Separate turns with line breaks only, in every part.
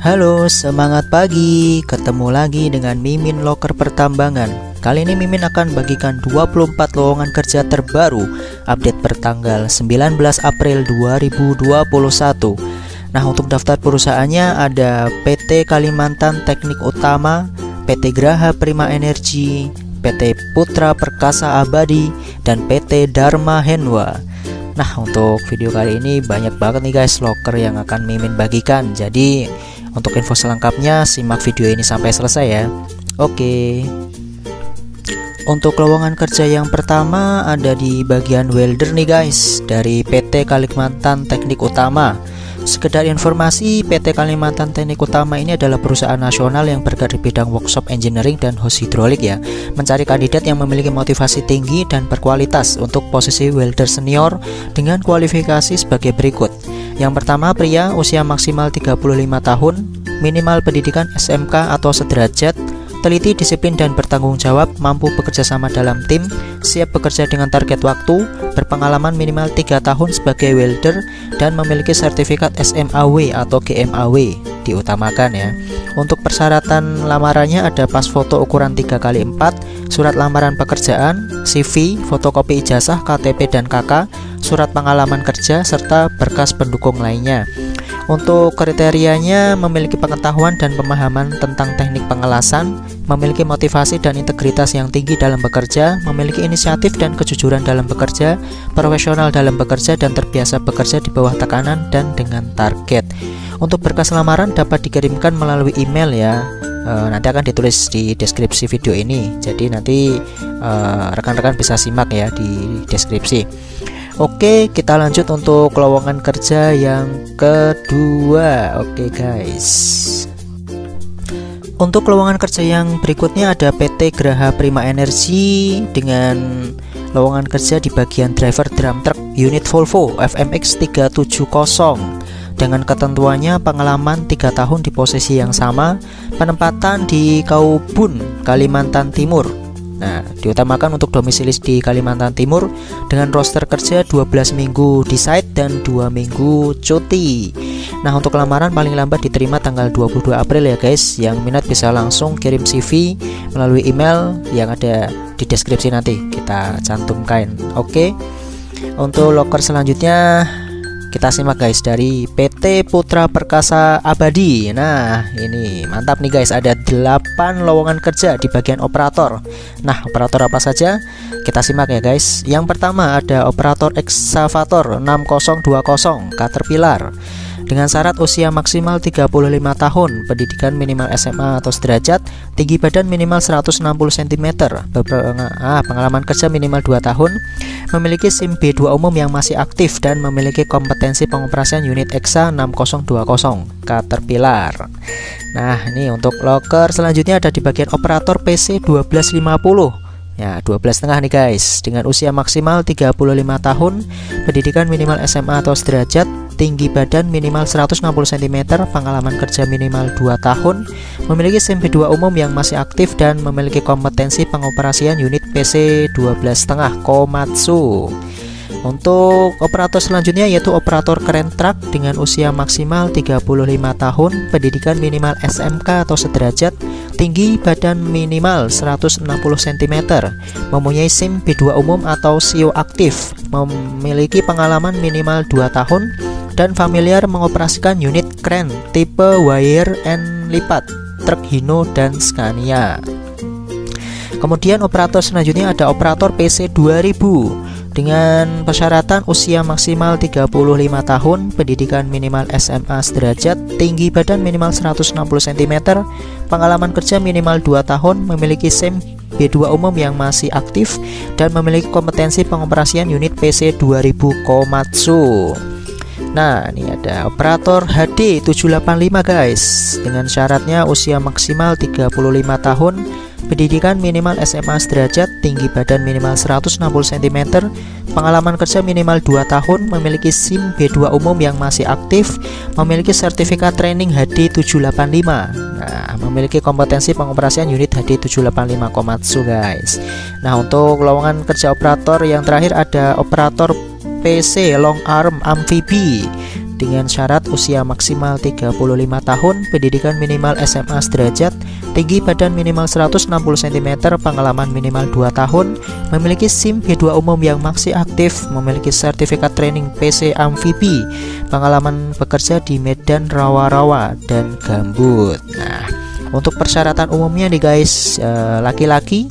Halo, semangat pagi. Ketemu lagi dengan Mimin Loker Pertambangan. Kali ini Mimin akan bagikan 24 lowongan kerja terbaru update pertanggal 19 April 2021. Nah, untuk daftar perusahaannya ada PT Kalimantan Teknik Utama, PT Graha Prima Energi, PT Putra Perkasa Abadi, dan PT Dharma Henwa. Nah, untuk video kali ini banyak banget nih guys loker yang akan Mimin bagikan. Jadi untuk info selengkapnya simak video ini sampai selesai ya. Oke. Untuk lowongan kerja yang pertama ada di bagian welder nih guys, dari PT Kalimantan Teknik Utama. Sekedar informasi, PT Kalimantan Teknik Utama ini adalah perusahaan nasional yang bergerak di bidang workshop engineering dan hose hidrolik ya. Mencari kandidat yang memiliki motivasi tinggi dan berkualitas untuk posisi welder senior dengan kualifikasi sebagai berikut. Yang pertama, pria, usia maksimal 35 tahun, minimal pendidikan SMK atau sederajat, teliti, disiplin, dan bertanggung jawab, mampu bekerja sama dalam tim, siap bekerja dengan target waktu, berpengalaman minimal 3 tahun sebagai welder, dan memiliki sertifikat SMAW atau GMAW diutamakan ya. Untuk persyaratan lamarannya ada pas foto ukuran 3x4, surat lamaran pekerjaan, CV, fotokopi ijazah, KTP dan KK, surat pengalaman kerja, serta berkas pendukung lainnya. Untuk kriterianya memiliki pengetahuan dan pemahaman tentang teknik pengelasan, memiliki motivasi dan integritas yang tinggi dalam bekerja, memiliki inisiatif dan kejujuran dalam bekerja, profesional dalam bekerja, dan terbiasa bekerja di bawah tekanan dan dengan target. Untuk berkas lamaran dapat dikirimkan melalui email ya. Nanti akan ditulis di deskripsi video ini. Jadi nanti rekan-rekan bisa simak ya di deskripsi. Oke, kita lanjut untuk lowongan kerja yang kedua. Oke guys. Untuk lowongan kerja yang berikutnya ada PT Graha Prima Energi dengan lowongan kerja di bagian driver drum truck unit Volvo FMX 370 dengan ketentuannya pengalaman 3 tahun di posisi yang sama, penempatan di Kaubun, Kalimantan Timur. Nah, diutamakan untuk domisili di Kalimantan Timur dengan roster kerja 12 minggu di site dan 2 minggu cuti. Nah, untuk lamaran paling lambat diterima tanggal 22 April ya guys. Yang minat bisa langsung kirim CV melalui email yang ada di deskripsi, nanti kita cantumkan. Oke. Untuk loker selanjutnya kita simak guys dari PT Putra Perkasa Abadi. Nah, ini mantap nih guys, ada 8 lowongan kerja di bagian operator. Nah, operator apa saja? Kita simak ya guys. Yang pertama ada operator ekskavator 6020 Caterpillar dengan syarat usia maksimal 35 tahun, pendidikan minimal SMA atau sederajat, tinggi badan minimal 160 cm, pengalaman kerja minimal 2 tahun, memiliki SIM B2 umum yang masih aktif, dan memiliki kompetensi pengoperasian unit EXA 6020 Caterpillar. Nah, ini untuk loker selanjutnya ada di bagian operator PC 1250. Ya, 12,5 nih guys, dengan usia maksimal 35 tahun, pendidikan minimal SMA atau sederajat, tinggi badan minimal 160 cm, pengalaman kerja minimal 2 tahun, memiliki SIM B2 umum yang masih aktif, dan memiliki kompetensi pengoperasian unit PC 12,5 Komatsu. Untuk operator selanjutnya yaitu operator keren truk dengan usia maksimal 35 tahun, pendidikan minimal SMK atau sederajat, tinggi badan minimal 160 cm, mempunyai SIM B2 umum atau SIO aktif, memiliki pengalaman minimal 2 tahun, dan familiar mengoperasikan unit kren tipe wire and lipat, truk Hino dan Scania. Kemudian operator selanjutnya ada operator PC 2000 dengan persyaratan usia maksimal 35 tahun, pendidikan minimal SMA sederajat, tinggi badan minimal 160 cm, pengalaman kerja minimal 2 tahun, memiliki SIM B2 umum yang masih aktif, dan memiliki kompetensi pengoperasian unit PC 2000 Komatsu. Nah, ini ada operator HD 785 guys, dengan syaratnya usia maksimal 35 tahun, pendidikan minimal SMA sederajat, tinggi badan minimal 160 cm, pengalaman kerja minimal 2 tahun, memiliki SIM B2 umum yang masih aktif, memiliki sertifikat training HD 785. Nah, memiliki kompetensi pengoperasian unit HD 785 Komatsu guys. Nah, untuk lowongan kerja operator yang terakhir ada operator PC long arm amfibi dengan syarat usia maksimal 35 tahun, pendidikan minimal SMA sederajat, tinggi badan minimal 160 cm, pengalaman minimal 2 tahun, memiliki SIM B2 umum yang masih aktif, memiliki sertifikat training PC amfibi, pengalaman bekerja di medan rawa-rawa dan gambut. Nah, untuk persyaratan umumnya nih guys, laki-laki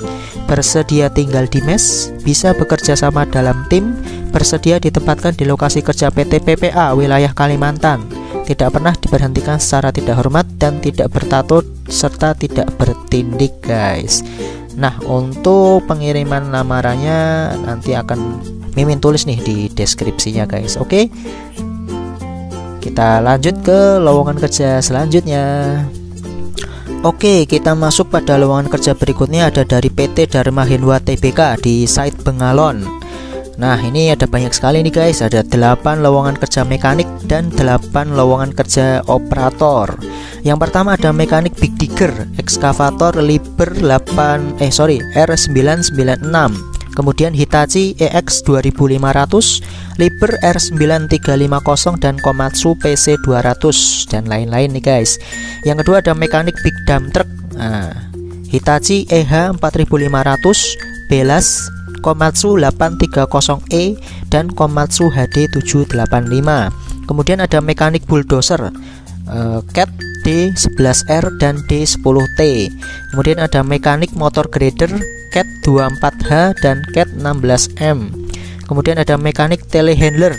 bersedia tinggal di mes, bisa bekerja sama dalam tim, bersedia ditempatkan di lokasi kerja PT PPA wilayah Kalimantan, tidak pernah diberhentikan secara tidak hormat dan tidak bertato serta tidak bertindik guys. Nah, untuk pengiriman lamarannya nanti akan Mimin tulis nih di deskripsinya guys. Oke, kita lanjut ke lowongan kerja selanjutnya. Oke, kita masuk pada lowongan kerja berikutnya, ada dari PT Dharma Henwa Tbk di site Bengalon. Nah, ini ada banyak sekali nih guys, ada 8 lowongan kerja mekanik dan 8 lowongan kerja operator. Yang pertama ada mekanik Big Digger, ekskavator Liber R996, kemudian Hitachi EX 2500, Liber R9350 dan Komatsu PC 200 dan lain-lain nih guys. Yang kedua ada mekanik Big Dump Truck, Hitachi EH 4500, Belas, Komatsu 830E dan Komatsu HD 785. Kemudian ada mekanik bulldozer, Cat D11R dan D10T. Kemudian ada mekanik motor grader, Cat 24H dan Cat 16M. Kemudian ada mekanik telehandler,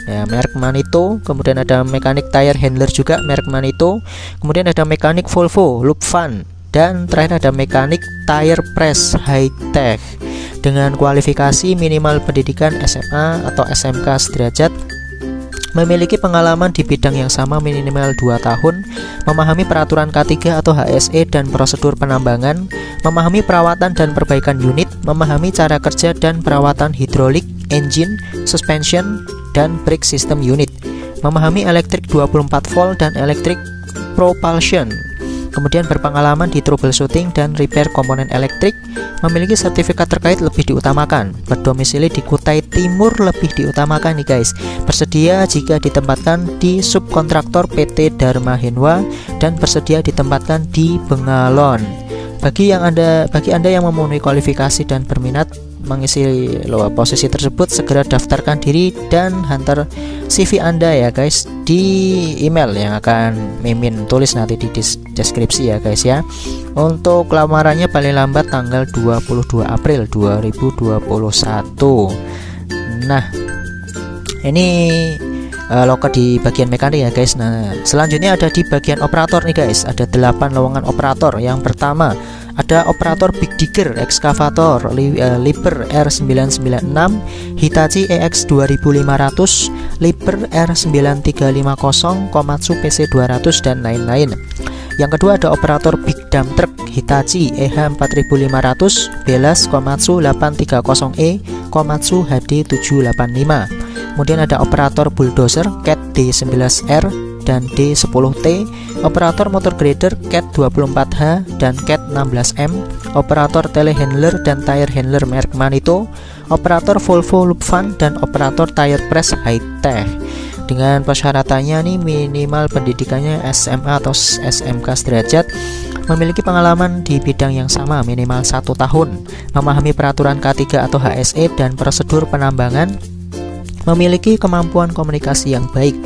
ya, merek Manito. Kemudian ada mekanik tire handler juga merek Manito. Kemudian ada mekanik Volvo Lupfan, dan terakhir ada mekanik tire press high tech dengan kualifikasi minimal pendidikan SMA atau SMK sederajat, memiliki pengalaman di bidang yang sama minimal 2 tahun, memahami peraturan K3 atau HSE dan prosedur penambangan, memahami perawatan dan perbaikan unit, memahami cara kerja dan perawatan hidrolik, engine, suspension, dan brake system unit, memahami elektrik 24 volt dan elektrik propulsion, kemudian berpengalaman di troubleshooting dan repair komponen elektrik, memiliki sertifikat terkait lebih diutamakan, berdomisili di Kutai Timur lebih diutamakan nih guys, bersedia jika ditempatkan di subkontraktor PT Dharma Henwa dan bersedia ditempatkan di Bengalon. Bagi Anda yang memenuhi kualifikasi dan berminat mengisi posisi tersebut, segera daftarkan diri dan hantar CV Anda ya guys di email yang akan Mimin tulis nanti di deskripsi ya guys ya. Untuk lamarannya paling lambat tanggal 22 April 2021. Nah, ini loker di bagian mekanik ya guys. Nah, selanjutnya ada di bagian operator nih guys, ada 8 lowongan operator. Yang pertama ada operator Big Digger, ekskavator Liber R996, Hitachi EX 2500, Liber R9350, Komatsu PC 200 dan lain-lain. Yang kedua ada operator Big Dump Truck, Hitachi EH 4500, Belas, Komatsu 830E, Komatsu HD 785. Kemudian ada operator bulldozer Cat D11R dan D10T, operator motor grader Cat 24H dan Cat 16M, operator telehandler dan tire handler merek Manito, operator Volvo Lupfan dan operator tire press high tech. Dengan persyaratannya nih, minimal pendidikannya SMA atau SMK sederajat, memiliki pengalaman di bidang yang sama minimal 1 tahun, memahami peraturan K3 atau HSE dan prosedur penambangan, memiliki kemampuan komunikasi yang baik,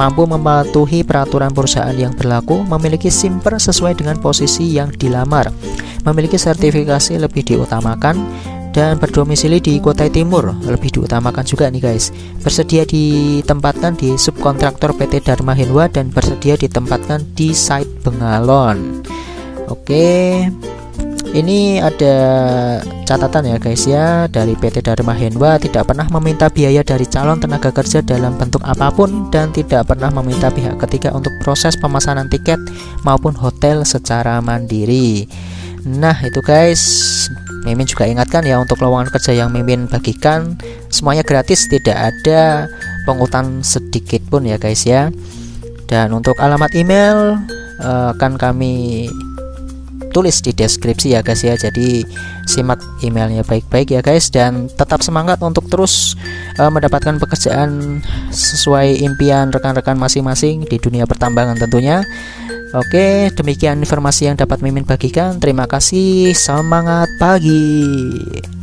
mampu mematuhi peraturan perusahaan yang berlaku, memiliki SIMPER sesuai dengan posisi yang dilamar, memiliki sertifikasi lebih diutamakan, dan berdomisili di Kutai Timur lebih diutamakan juga nih guys, bersedia ditempatkan di subkontraktor PT Dharma Henwa dan bersedia ditempatkan di site Bengalon. Oke, ini ada catatan ya guys ya, dari PT Dharma Henwa tidak pernah meminta biaya dari calon tenaga kerja dalam bentuk apapun dan tidak pernah meminta pihak ketiga untuk proses pemesanan tiket maupun hotel secara mandiri. Nah itu guys, Mimin juga ingatkan ya, untuk lowongan kerja yang Mimin bagikan semuanya gratis, tidak ada pungutan sedikit pun ya guys ya. Dan untuk alamat email akan kami tulis di deskripsi ya guys ya, jadi simak emailnya baik-baik ya guys, dan tetap semangat untuk terus mendapatkan pekerjaan sesuai impian rekan-rekan masing-masing di dunia pertambangan tentunya. Oke, demikian informasi yang dapat Mimin bagikan. Terima kasih, semangat pagi.